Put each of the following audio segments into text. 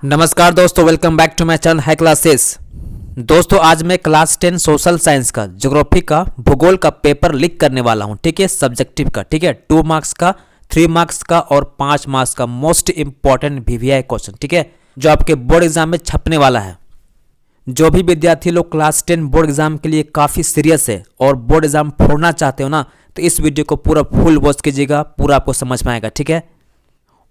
नमस्कार दोस्तों, welcome back to my channel High Classes. दोस्तों आज मैं क्लास 10 सोशल साइंस का ज्योग्राफी का भूगोल का पेपर लिख करने वाला हूं। ठीक है, सब्जेक्टिव का, ठीक है, 2 मार्क्स का, 3 मार्क्स का और 5 मार्क्स का मोस्ट इंपॉर्टेंट वीवीआई क्वेश्चन, ठीक है, जो आपके बोर्ड एग्जाम में छपने वाला है। जो भी विद्यार्थी लोग क्लास 10 बोर्ड एग्जाम के लिए काफ़ी सीरियस है और बोर्ड एग्जाम फोड़ना चाहते हो ना, तो इस वीडियो को पूरा फुल वॉच कीजिएगा, पूरा आपको समझ में आएगा। ठीक है,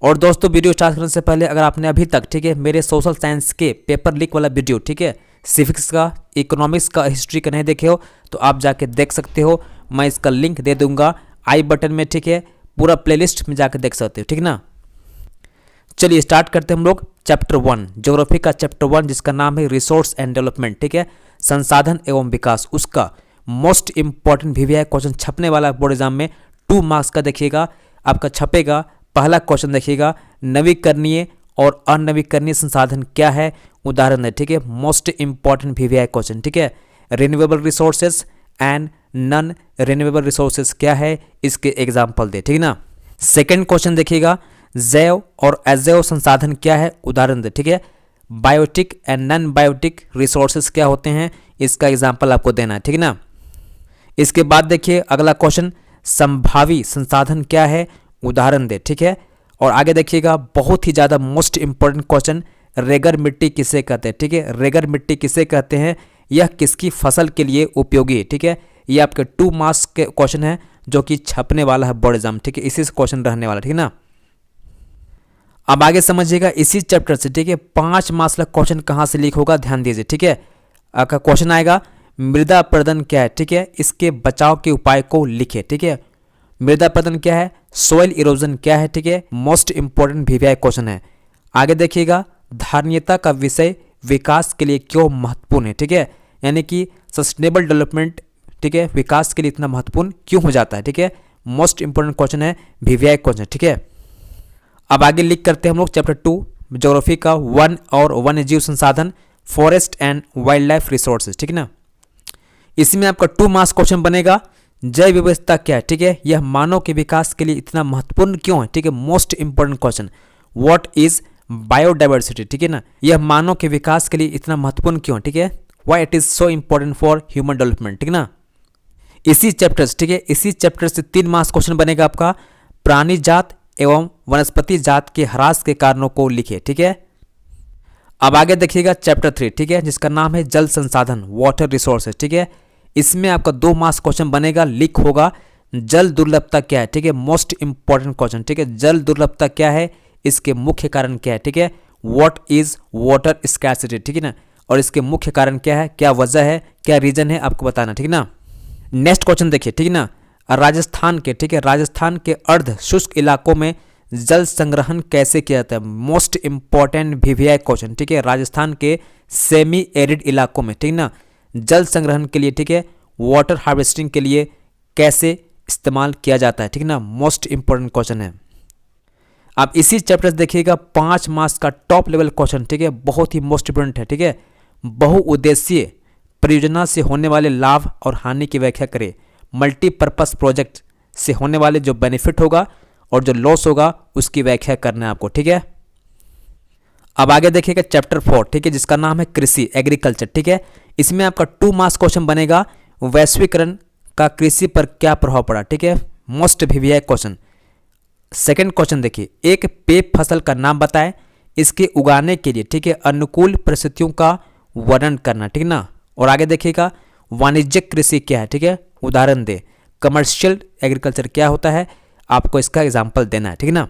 और दोस्तों वीडियो स्टार्ट करने से पहले अगर आपने अभी तक, ठीक है, मेरे सोशल साइंस के पेपर लीक वाला वीडियो, ठीक है, सिविक्स का, इकोनॉमिक्स का, हिस्ट्री का नहीं देखे हो तो आप जाके देख सकते हो। मैं इसका लिंक दे दूंगा आई बटन में, ठीक है, पूरा प्लेलिस्ट में जाकर देख सकते हो, ठीक ना। चलिए स्टार्ट करते हैं हम लोग चैप्टर 1 ज्योग्राफी का चैप्टर 1, जिसका नाम है रिसोर्स एंड डेवलपमेंट, ठीक है, संसाधन एवं विकास। उसका मोस्ट इंपॉर्टेंट वीवीआई क्वेश्चन छपने वाला बोर्ड एग्जाम में 2 मार्क्स का देखिएगा, आपका छपेगा। पहला क्वेश्चन देखिएगा, नवीकरणीय और अनवीकरणीय संसाधन क्या है, उदाहरण है। ठीक है, मोस्ट इंपॉर्टेंट वीवीआई क्वेश्चन, ठीक है, renewable resources and non renewable resources क्या है, इसके एग्जाम्पल दे, ठीक ना। सेकंड क्वेश्चन देखिएगा, जैव और अजैव संसाधन क्या है, उदाहरण दे। ठीक है, biotic and non biotic resources क्या होते हैं, इसका एग्जाम्पल आपको देना है, ठीक ना। इसके बाद देखिए अगला क्वेश्चन, संभावी संसाधन क्या है, उदाहरण दे। ठीक है, और आगे देखिएगा बहुत ही ज़्यादा मोस्ट इंपॉर्टेंट क्वेश्चन, रेगर मिट्टी किसे कहते हैं। ठीक है, रेगर मिट्टी किसे कहते हैं, यह किसकी फसल के लिए उपयोगी है। ठीक है, ये आपके 2 मार्क्स के क्वेश्चन है जो कि छपने वाला है बोर्ड एग्जाम, ठीक है, इसी से क्वेश्चन रहने वाला, ठीक है ना। अब आगे समझिएगा इसी चैप्टर से, ठीक है, 5 मार्क्स का क्वेश्चन कहाँ से लीक होगा, ध्यान दीजिए। ठीक है, आपका क्वेश्चन आएगा मृदा अपरदन क्या है, ठीक है, इसके बचाव के उपाय को लिखे। ठीक है, मृदा अपरदन क्या है, सोइल इरोजन क्या है, ठीक है, मोस्ट इंपॉर्टेंट वीवीआई क्वेश्चन है। आगे देखिएगा, धारणीयता का विषय विकास के लिए क्यों महत्वपूर्ण है। ठीक है, यानी कि सस्टेनेबल डेवलपमेंट, ठीक है, विकास के लिए इतना महत्वपूर्ण क्यों हो जाता है। ठीक है, मोस्ट इंपॉर्टेंट क्वेश्चन है, वीवीआई क्वेश्चन, ठीक है। अब आगे लिख करते हैं हम लोग चैप्टर 2 ज्योग्राफी का वन और वन्यजीव संसाधन, forest and wild life resources, ठीक है ना। इसमें आपका 2 मार्क्स क्वेश्चन बनेगा, जैव विविधता क्या है। ठीक है, यह मानव के विकास के लिए इतना महत्वपूर्ण क्यों है। ठीक है, most important question, what is biodiversity, ठीक है ना, यह मानव के विकास के लिए इतना महत्वपूर्ण क्यों है। ठीक है, why it is so important for human development, ठीक है ना। इसी चैप्टर से, ठीक है, इसी चैप्टर से 3 मार्क्स क्वेश्चन बनेगा आपका, प्राणी जात एवं वनस्पति जात के ह्रास के कारणों को लिखे। ठीक है, अब आगे देखिएगा चैप्टर 3, ठीक है, जिसका नाम है जल संसाधन, वाटर रिसोर्सेज। ठीक है, इसमें आपका 2 मार्क्स क्वेश्चन बनेगा, लीक होगा, जल दुर्लभता क्या है। ठीक है, मोस्ट इंपॉर्टेंट क्वेश्चन, ठीक है, जल दुर्लभता क्या है, इसके मुख्य कारण क्या है। ठीक है, व्हाट इज वाटर स्कैर्सिटी, ठीक है ना, और इसके मुख्य कारण क्या है, क्या वजह है, क्या रीजन है, आपको बताना, ठीक है ना। नेक्स्ट क्वेश्चन देखिए, ठीक है ना, राजस्थान के, ठीक है, राजस्थान के अर्ध शुष्क इलाकों में जल संग्रहण कैसे किया जाता है, मोस्ट इंपॉर्टेंट वीवीआई क्वेश्चन। ठीक है, राजस्थान के सेमी एरिड इलाकों में, ठीक ना, जल संग्रहण के लिए, ठीक है, वाटर हार्वेस्टिंग के लिए कैसे इस्तेमाल किया जाता है, ठीक है ना, मोस्ट इंपॉर्टेंट क्वेश्चन है। आप इसी चैप्टर से देखिएगा 5 मार्क्स का टॉप लेवल क्वेश्चन, ठीक है, बहुत ही मोस्ट इंपॉर्टेंट है। ठीक है, बहुउद्देशीय परियोजना से होने वाले लाभ और हानि की व्याख्या करें, मल्टीपर्पज प्रोजेक्ट से होने वाले जो बेनिफिट होगा और जो लॉस होगा उसकी व्याख्या करना है आपको। ठीक है, अब आगे देखिएगा चैप्टर 4, ठीक है, जिसका नाम है कृषि एग्रीकल्चर। ठीक है, इसमें आपका 2 मार्क्स क्वेश्चन बनेगा, वैश्वीकरण का कृषि पर क्या प्रभाव पड़ा। ठीक है, most VVI question. Second question देखिए, एक पेय फसल का नाम बताएं, इसके उगाने के लिए, ठीक है, अनुकूल परिस्थितियों का वर्णन करना, ठीक है ना। और आगे देखिएगा वाणिज्यिक कृषि क्या है, ठीक है, उदाहरण दे। कमर्शियल एग्रीकल्चर क्या होता है, आपको इसका एग्जाम्पल देना है, ठीक है ना।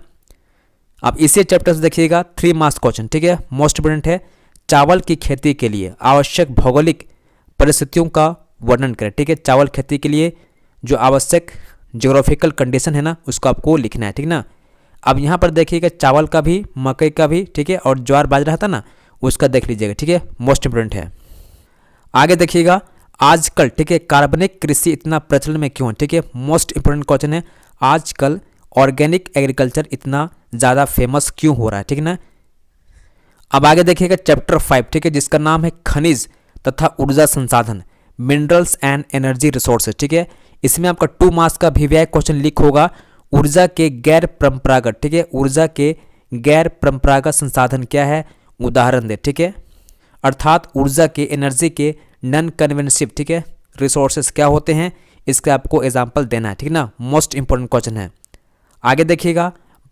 अब इसी चैप्टर से देखिएगा 3 मार्क्स क्वेश्चन, ठीक है, मोस्ट इंपोर्टेंट है, चावल की खेती के लिए आवश्यक भौगोलिक परिस्थितियों का वर्णन करें। ठीक है, चावल खेती के लिए जो आवश्यक ज्योग्राफिकल कंडीशन है ना, उसको आपको लिखना है, ठीक ना। अब यहाँ पर देखिएगा चावल का भी, मकई का भी, ठीक है, और ज्वार बाजरा था ना, उसका देख लीजिएगा। ठीक है, मोस्ट इंपोर्टेंट है। आगे देखिएगा आजकल, ठीक है, कार्बनिक कृषि इतना प्रचलन में क्यों है। ठीक है, मोस्ट इंपोर्टेंट क्वेश्चन है, आजकल ऑर्गेनिक एग्रीकल्चर इतना ज़्यादा फेमस क्यों हो रहा है, ठीक है ना। अब आगे देखिएगा चैप्टर 5, ठीक है, जिसका नाम है खनिज तथा ऊर्जा संसाधन, मिनरल्स एंड एनर्जी रिसोर्सेज। ठीक है, इसमें आपका 2 मार्क्स का वीवीआई क्वेश्चन लीक होगा, ऊर्जा के गैर परंपरागत, ठीक है, ऊर्जा के गैर परंपरागत संसाधन क्या है, उदाहरण दे, ठीक है। अर्थात ऊर्जा के, एनर्जी के नॉन कन्वेंसिव, ठीक है, रिसोर्सेस क्या होते हैं, इसका आपको एग्जाम्पल देना है, ठीक ना। मोस्ट इंपॉर्टेंट क्वेश्चन है। आगे देखिएगा,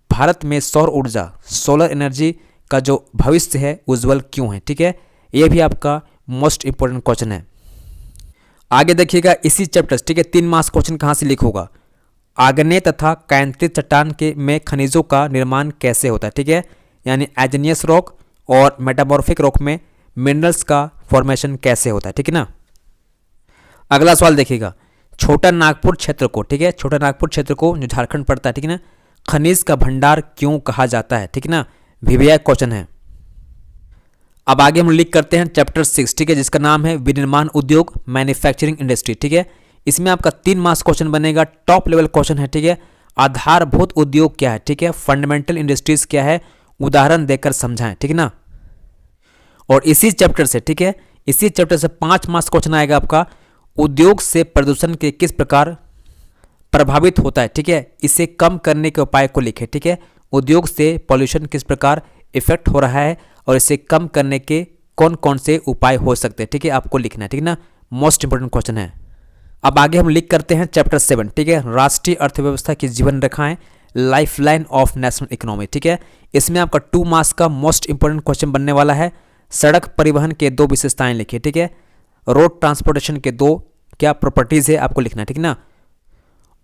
भारत में सौर ऊर्जा, सोलर एनर्जी का जो भविष्य है उज्जवल क्यों है, ठीक है। ये भी आपका मोस्ट इंपॉर्टेंट क्वेश्चन है। आगे देखिएगा इसी चैप्टर, ठीक है, 3 मार्क्स क्वेश्चन कहाँ से लिख होगा, आग्नेय तथा कायांतरित चट्टान के में खनिजों का निर्माण कैसे होता है, ठीक है, यानी एग्नियस रॉक और मेटामॉर्फिक रॉक में मिनरल्स का फॉर्मेशन कैसे होता है, ठीक है ना। अगला सवाल देखिएगा, छोटा नागपुर क्षेत्र को, ठीक है, छोटा नागपुर क्षेत्र को जो झारखंड पड़ता है, ठीक है ना, खनिज का भंडार क्यों कहा जाता है, ठीक है ना, विवेक क्वेश्चन है। अब आगे हम लिख करते हैं चैप्टर 6, ठीक है, जिसका नाम है विनिर्माण उद्योग, मैन्युफैक्चरिंग इंडस्ट्री, ठीक है। इसमें आपका 3 मार्क्स क्वेश्चन बनेगा, टॉप लेवल क्वेश्चन है, ठीक है। आधारभूत उद्योग क्या है, ठीक है, फंडामेंटल इंडस्ट्रीज क्या है, उदाहरण देकर समझाएं, ठीक है ना। और इसी चैप्टर से, ठीक है, इसी चैप्टर से 5 मार्क्स क्वेश्चन आएगा आपका, उद्योग से प्रदूषण के किस प्रकार प्रभावित होता है, ठीक है, इसे कम करने के उपाय को लिखे, ठीक है। उद्योग से पॉल्यूशन किस प्रकार इफेक्ट हो रहा है और इसे कम करने के कौन कौन से उपाय हो सकते हैं, ठीक है, आपको लिखना है, ठीक है ना। मोस्ट इंपोर्टेंट क्वेश्चन है। अब आगे हम लिख करते हैं चैप्टर 7, ठीक है, राष्ट्रीय अर्थव्यवस्था की जीवन रेखाएं, लाइफलाइन ऑफ नेशनल इकोनॉमी, ठीक है। इसमें आपका 2 मार्क्स का मोस्ट इंपोर्टेंट क्वेश्चन बनने वाला है। सड़क परिवहन के 2 विशेषताएं लिखिए, ठीक है, रोड ट्रांसपोर्टेशन के 2 क्या प्रॉपर्टीज है, आपको लिखना है, ठीक है ना।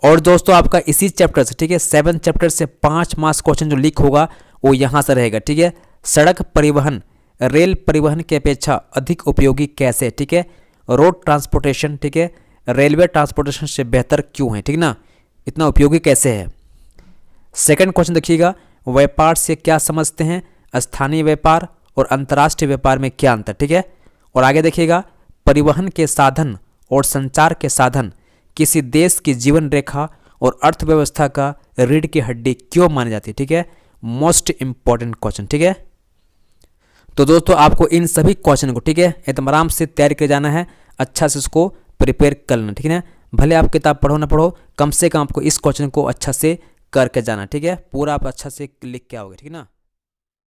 और दोस्तों आपका इसी चैप्टर से, ठीक है, 7 चैप्टर से 5 मार्क्स क्वेश्चन जो लीक होगा वो यहाँ से रहेगा, ठीक है। सड़क परिवहन रेल परिवहन की अपेक्षा अधिक उपयोगी कैसे, ठीक है, रोड ट्रांसपोर्टेशन, ठीक है, रेलवे ट्रांसपोर्टेशन से बेहतर क्यों है, ठीक ना, इतना उपयोगी कैसे है। सेकंड क्वेश्चन देखिएगा, व्यापार से क्या समझते हैं, स्थानीय व्यापार और अंतर्राष्ट्रीय व्यापार में क्या अंतर, ठीक है। और आगे देखिएगा, परिवहन के साधन और संचार के साधन किसी देश की जीवन रेखा और अर्थव्यवस्था का रीढ़ की हड्डी क्यों मानी जाती है, ठीक है, मोस्ट इंपॉर्टेंट क्वेश्चन, ठीक है। तो दोस्तों आपको इन सभी क्वेश्चन को, ठीक है, एकदम आराम से तैयारी कर जाना है, अच्छा से उसको प्रिपेयर कर लेना, ठीक है ना। भले आप किताब पढ़ो ना पढ़ो, कम से कम आपको इस क्वेश्चन को अच्छा से करके जाना, ठीक है, पूरा आप अच्छा से लिख के आओगे, ठीक है ना।